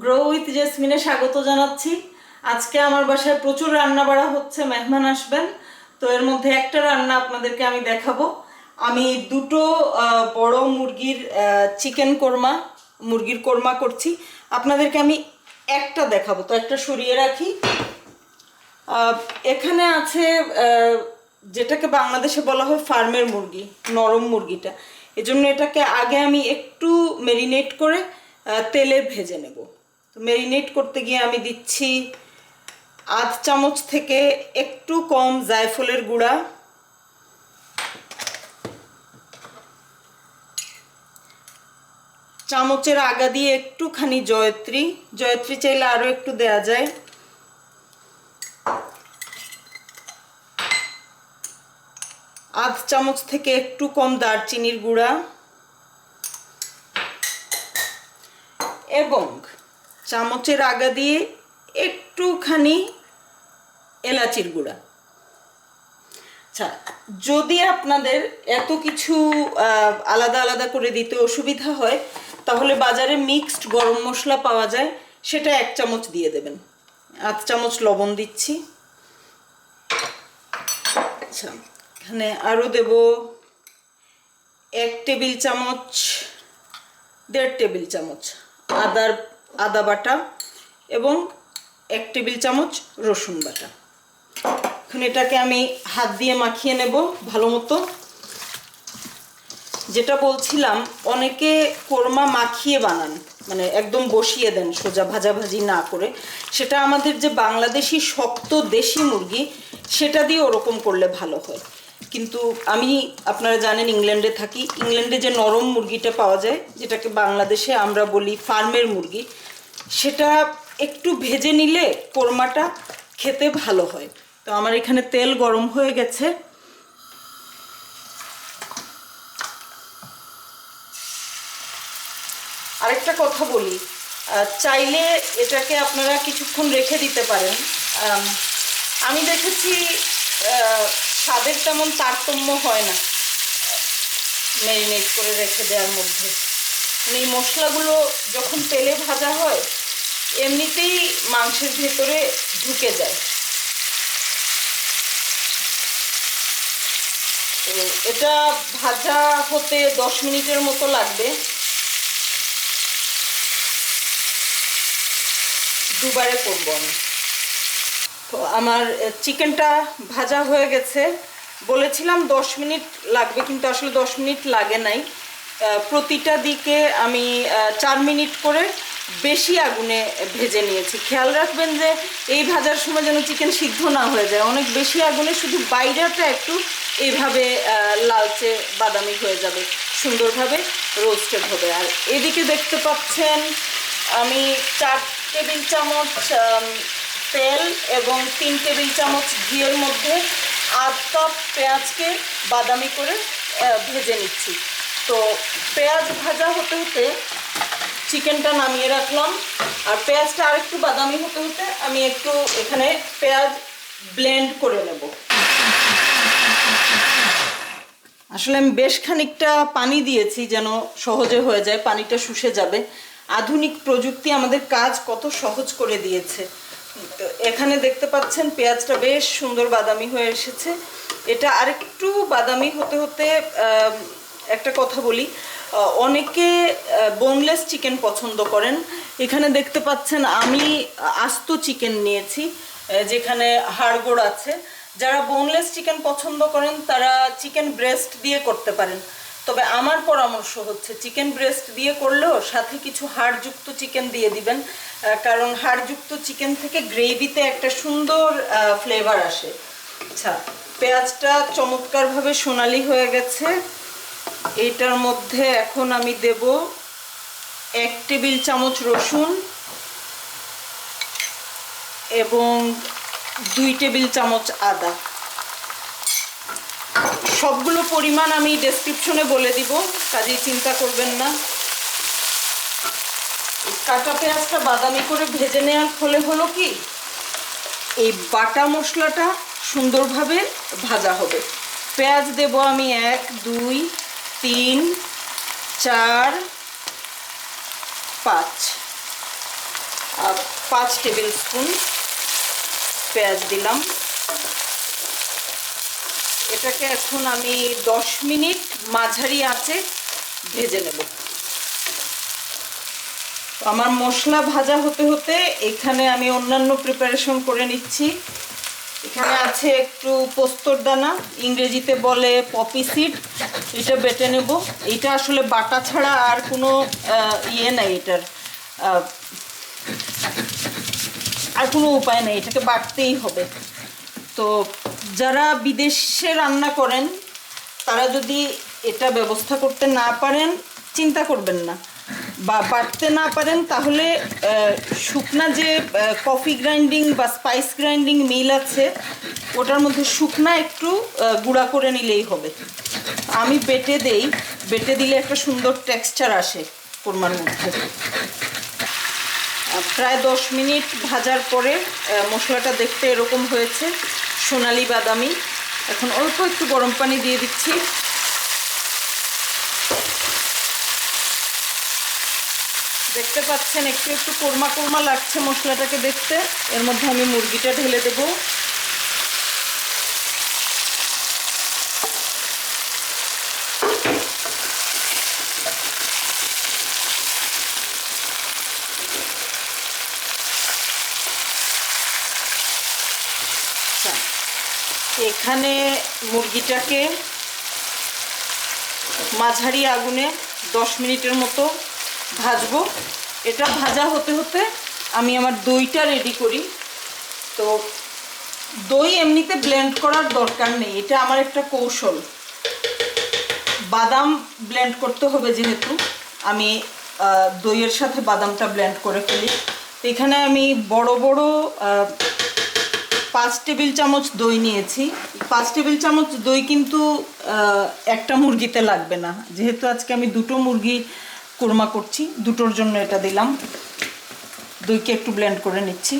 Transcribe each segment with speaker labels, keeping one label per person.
Speaker 1: Grow with জেসমিনে স্বাগত জানাচ্ছি। আজকে আমার বাসায় প্রচুর রান্না বাড়া হচ্ছে, মেহমান আসবেন। তো এর মধ্যে একটা রান্না আপনাদেরকে আমি দেখাবো। আমি দুটো বড় মুরগির চিকেন কোরমা, মুরগির কোরমা করছি। আপনাদেরকে আমি একটা দেখাবো, তো একটা সরিয়ে রাখি। এখানে আছে যেটাকে বাংলাদেশে বলা হয় ফার্মের মুরগি, নরম মুরগিটা। এজন্য এটাকে আগে আমি একটু ম্যারিনেট করে তেলে ভেজে নেব। তো ম্যারিনেট করতে গিয়ে আমি দিচ্ছি আধ চামচ থেকে একটু কম জায়ফলের গুঁড়া, চামচের আগা দিয়ে একটুখানি জয়ত্রী, জয়ত্রী চাইলে আরও একটু দেয়া যায়, আধ চামচ থেকে একটু কম দারচিনির গুঁড়া এবং চামচের আগা দিয়ে একটুখানি এলাচির গুঁড়া। আচ্ছা, যদি আপনাদের এত কিছু আলাদা আলাদা করে দিতে অসুবিধা হয় তাহলে বাজারে মিক্সড গরম মশলা পাওয়া যায়, সেটা এক চামচ দিয়ে দেবেন। আধ চামচ লবণ দিচ্ছি। আচ্ছা, এখানে আরও দেব 1 টেবিল চামচ, 1.5 টেবিল চামচ আদা বাটা এবং 1 টেবিল চামচ রসুন বাটা। এখন এটাকে আমি হাত দিয়ে মাখিয়ে নেব ভালো মতো। যেটা বলছিলাম, অনেকে কোরমা মাখিয়ে বানান, মানে একদম বসিয়ে দেন সোজা, ভাজাভাজি না করে। সেটা আমাদের যে বাংলাদেশি শক্ত দেশি মুরগি, সেটা দিয়ে ওরকম করলে ভালো হয়। কিন্তু আমি, আপনারা জানেন ইংল্যান্ডে থাকি, ইংল্যান্ডে যে নরম মুরগিটা পাওয়া যায়, যেটাকে বাংলাদেশে আমরা বলি ফার্মের মুরগি, সেটা একটু ভেজে নিলে কোরমাটা খেতে ভালো হয়। তো আমার এখানে তেল গরম হয়ে গেছে। আরেকটা কথা বলি, চাইলে এটাকে আপনারা কিছুক্ষণ রেখে দিতে পারেন। আমি দেখেছি স্বাদের তেমন তারতম্য হয় না ম্যারিনেট করে রেখে দেওয়ার মধ্যে। মানে এই মশলাগুলো যখন তেলে ভাজা হয় এমনিতেই মাংসের ভেতরে ঢুকে যায়। তো এটা ভাজা হতে 10 মিনিটের মতো লাগবে। দুবারে করবো আমি। তো আমার চিকেনটা ভাজা হয়ে গেছে। বলেছিলাম 10 মিনিট লাগবে, কিন্তু আসলে 10 মিনিট লাগে নাই। প্রতিটা দিকে আমি 4 মিনিট করে বেশি আগুনে ভেজে নিয়েছি। খেয়াল রাখবেন যে এই ভাজার সময় যেন চিকেন সিদ্ধ না হয়ে যায়। অনেক বেশি আগুনে শুধু বাইরেটা একটু এইভাবে লালচে বাদামি হয়ে যাবে, সুন্দরভাবে রোস্টেড হবে। আর এদিকে দেখতে পাচ্ছেন আমি 4 টেবিল চামচ তেল এবং 3 টেবিল চামচ ঘিয়ের মধ্যে আধ কাপ পেঁয়াজকে বাদামি করে ভেজে নিচ্ছি। তো পেঁয়াজ ভাজা হতে হতে চিকেনটা নামিয়ে রাখলাম। আর পেঁয়াজটা আরেকটু বাদামি হতে হতে আমি একটু এখানে পেঁয়াজ ব্লেন্ড করে নেব। আসলে আমি বেশ খানিকটা পানি দিয়েছি যেন সহজে হয়ে যায়, পানিটা শুষে যাবে। আধুনিক প্রযুক্তি আমাদের কাজ কত সহজ করে দিয়েছে। এখানে দেখতে পাচ্ছেন পেঁয়াজটা বেশ সুন্দর বাদামি হয়ে এসেছে। এটা আরেকটু বাদামি হতে হতে একটা কথা বলি, অনেকে বোনলেস চিকেন পছন্দ করেন। এখানে দেখতে পাচ্ছেন আমি আস্ত চিকেন নিয়েছি, যেখানে হাড়গোড় আছে। যারা বোনলেস চিকেন পছন্দ করেন তারা চিকেন ব্রেস্ট দিয়ে করতে পারেন। তবে আমার পরামর্শ হচ্ছে চিকেন ব্রেস্ট দিয়ে করলেও সাথে কিছু হাড়যুক্ত চিকেন দিয়ে দিবেন, কারণ হাড়যুক্ত চিকেন থেকে গ্রেভিতে একটা সুন্দর ফ্লেভার আসে। আচ্ছা, পেঁয়াজটা চমৎকারভাবে সোনালি হয়ে গেছে। এইটার মধ্যে এখন আমি দেব 1 টেবিল চামচ রসুন এবং 2 টেবিল চামচ আদা। সবগুলো পরিমাণ আমি ডেসক্রিপশনে বলে দিব, কাজেই চিন্তা করবেন না। কাঁচা পেঁয়াজটা বাদামি করে ভেজে নেওয়ার ফলে হলো কি, এই বাটা মশলাটা সুন্দরভাবে ভাজা হবে। পেঁয়াজ দেব আমি 1 2 3 4 5। 5 টেবিল স্পুন পেঁয়াজ দিলাম। এটাকে এখন আমি 10 মিনিট মাঝারি আঁচে ভেজে নেব। আমার মশলা ভাজা হতে হতে এখানে আমি অন্যান্য প্রিপারেশন করে নিচ্ছি। এখানে আছে একটু পোস্তর দানা, ইংরেজিতে বলে পপি সিড, এটা বেটে নেব। এটা আসলে বাটা ছাড়া আর কোনো ইয়ে নাই, এটার আর কোনো উপায় নেই, এটাকে বাটতেই হবে। তো যারা বিদেশে রান্না করেন তারা যদি এটা ব্যবস্থা করতে না পারেন চিন্তা করবেন না, বা বাটতে না পারেন তাহলে শুকনা যে কফি গ্রাইন্ডিং বা স্পাইস গ্রাইন্ডিং মিল আছে ওটার মধ্যে শুকনা একটু গুঁড়া করে নিলেই হবে। আমি বেটে দেই, বেটে দিলে একটা সুন্দর টেক্সচার আসে কোরমার মধ্যে। প্রায় 10 মিনিট ভাজার পরে মশলাটা দেখতে এরকম হয়েছে, সোনালি বাদামি। এখন অল্প একটু গরম পানি দিয়ে দিচ্ছি। দেখতে পাচ্ছেন একটু একটু কোরমা কোরমা লাগছে মশলাটাকে দেখতে। এর মধ্যে আমি মুরগিটা ঢেলে দেব। এখানে মুরগিটাকে মাঝারি আগুনে 10 মিনিটের মতো ভাজবো। এটা ভাজা হতে হতে আমি আমার দইটা রেডি করি। তো দই এমনিতে ব্লেন্ড করার দরকার নেই, এটা আমার একটা কৌশল। বাদাম ব্লেন্ড করতে হবে যেহেতু, আমি দইয়ের সাথে বাদামটা ব্লেন্ড করে ফেলি। তো এখানে আমি বড় বড় 5 টেবিল চামচ দই নিয়েছি। 5 টেবিল চামচ দই কিন্তু একটা মুরগিতে লাগবে না, যেহেতু আজকে আমি দুটো মুরগি কোরমা করছি, দুটোর জন্য এটা দিলাম। দইকে একটু ব্লেন্ড করে নিচ্ছি।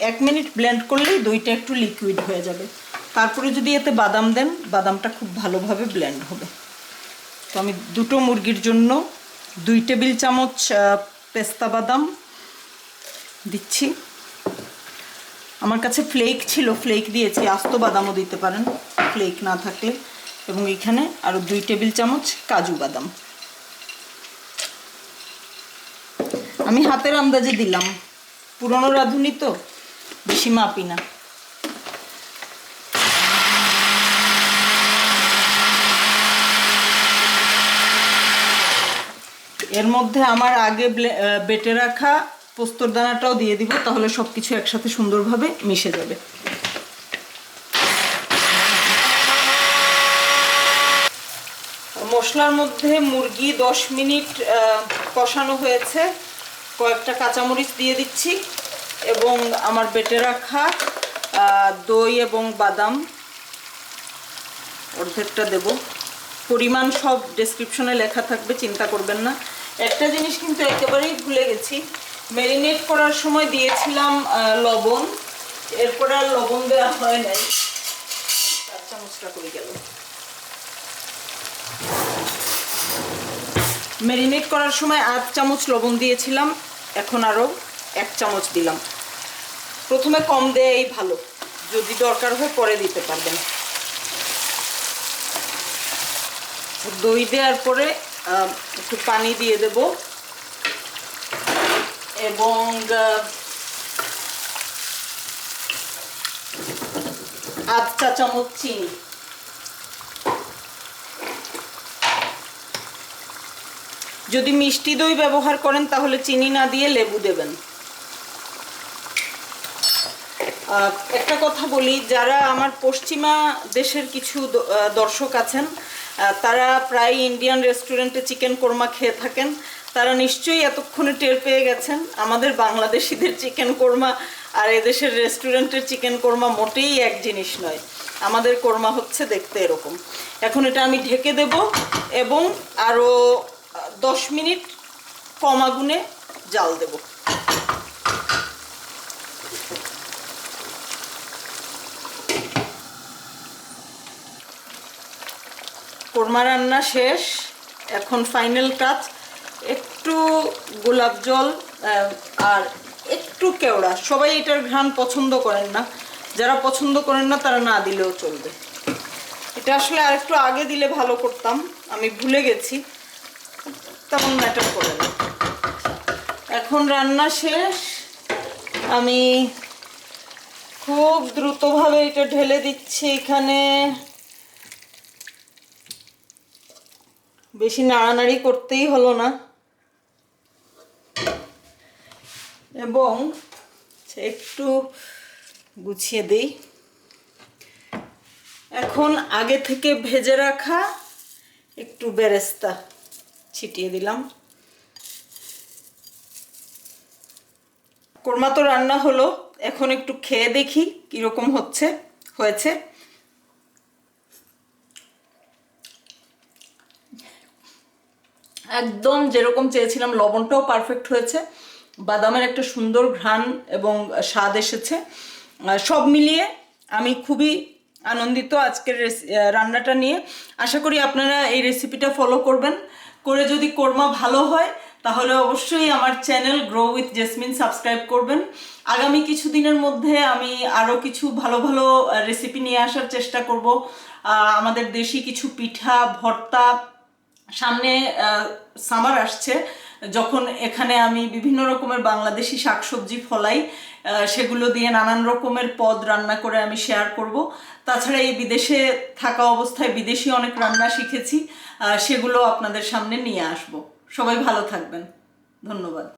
Speaker 1: এক মিনিট ব্লেন্ড করলেই দইটা একটু লিকুইড হয়ে যাবে। তারপরে যদি এতে বাদাম দেন, বাদামটা খুব ভালোভাবে ব্লেন্ড হবে। তো আমি দুটো মুরগির জন্য 2 টেবিল চামচ পেস্তা বাদাম দিচ্ছি। আমার কাছে ফ্লেক ছিল, ফ্লেক দিয়েছি, আস্ত বাদামও দিতে পারেন ফ্লেক না থাকলে। এবং এখানে আরও 2 টেবিল চামচ কাজু বাদাম আমি হাতের আন্দাজে দিলাম, পুরনো রাঁধুনি তো বেশি মাপি না। এর মধ্যে আমার আগে বেটে রাখা পোস্তর দানাটাও দিয়ে দিব, তাহলে সব কিছু একসাথে সুন্দরভাবে মিশে যাবে। মশলার মধ্যে মুরগি 10 মিনিট কষানো হয়েছে। কয়েকটা কাঁচামরিচ দিয়ে দিচ্ছি এবং আমার বেটে রাখা দই এবং বাদাম অর্ধেকটা দেব। পরিমাণ সব ডেসক্রিপশনে লেখা থাকবে, চিন্তা করবেন না। একটা জিনিস কিন্তু একেবারেই ভুলে গেছি, ম্যারিনেট করার সময় দিয়েছিলাম লবণ, এরপর আর লবণ দেওয়া হয় নাই। 4 চামচটা করে গেল। ম্যারিনেট করার সময় 8 চামচ লবণ দিয়েছিলাম, এখন আরও 1 চামচ দিলাম। প্রথমে কম দেয়াই ভালো, যদি দরকার হয় পরে দিতে পারবেন। দই দেওয়ার পরে একটু পানি দিয়ে দেব এবং আধ চা চামচ চিনি। যদি মিষ্টি দই ব্যবহার করেন তাহলে চিনি না দিয়ে লেবু দেবেন। একটা কথা বলি, যারা আমার পশ্চিমা দেশের কিছু দর্শক আছেন, তারা প্রায় ইন্ডিয়ান রেস্টুরেন্টে চিকেন কোরমা খেয়ে থাকেন। তারা নিশ্চয়ই এতক্ষণে টের পেয়ে গেছেন আমাদের বাংলাদেশিদের চিকেন কোরমা আর এদেশের রেস্টুরেন্টের চিকেন কোরমা মোটেই এক জিনিস নয়। আমাদের কোরমা হচ্ছে দেখতে এরকম। এখন এটা আমি ঢেকে দেব এবং আরও 10 মিনিট কম আগুনে জাল দেব। কোরমা রান্না শেষ, এখন ফাইনাল টাচ, একটু গোলাপ জল আর একটু কেওড়া। সবাই এটার ঘ্রাণ পছন্দ করেন না, যারা পছন্দ করেন না তারা না দিলেও চলবে। এটা আসলে আর একটু আগে দিলে ভালো করতাম, আমি ভুলে গেছি, তেমন ম্যাটার করে না। এখন রান্না শেষ, আমি খুব দ্রুতভাবে এটা ঢেলে দিচ্ছি এখানে। বেশি নাড়ানাড়ি করতেই হলো না, এবং একটু গুছিয়ে দিই। এখন আগে থেকে ভেজে রাখা একটু বেরেস্তা ছিটিয়ে দিলাম। কোরমা তো রান্না হলো, এখন একটু খেয়ে দেখি কিরকম হয়েছে। একদম যেরকম চেয়েছিলাম, লবণটাও পারফেক্ট হয়েছে, বাদামের একটা সুন্দর ঘ্রাণ এবং স্বাদ এসেছে। সব মিলিয়ে আমি খুবই আনন্দিত আজকের রান্নাটা নিয়ে। আশা করি আপনারা এই রেসিপিটা ফলো করবেন, করে যদি কোরমা ভালো হয় তাহলে অবশ্যই আমার channel grow with jasmine subscribe করবেন। আগামী কিছুদিনের মধ্যে আমি আরও কিছু ভালো ভালো রেসিপি নিয়ে আসার চেষ্টা করব। আমাদের দেশি কিছু পিঠা, ভর্তা, সামনে সামার আসছে, যখন এখানে আমি বিভিন্ন রকমের বাংলাদেশি শাকসবজি ফলাই, সেগুলো দিয়ে নানান রকমের পদ রান্না করে আমি শেয়ার করব। তাছাড়া এই বিদেশে থাকা অবস্থায় বিদেশি অনেক রান্না শিখেছি, সেগুলো আপনাদের সামনে নিয়ে আসব। সবাই ভালো থাকবেন, ধন্যবাদ।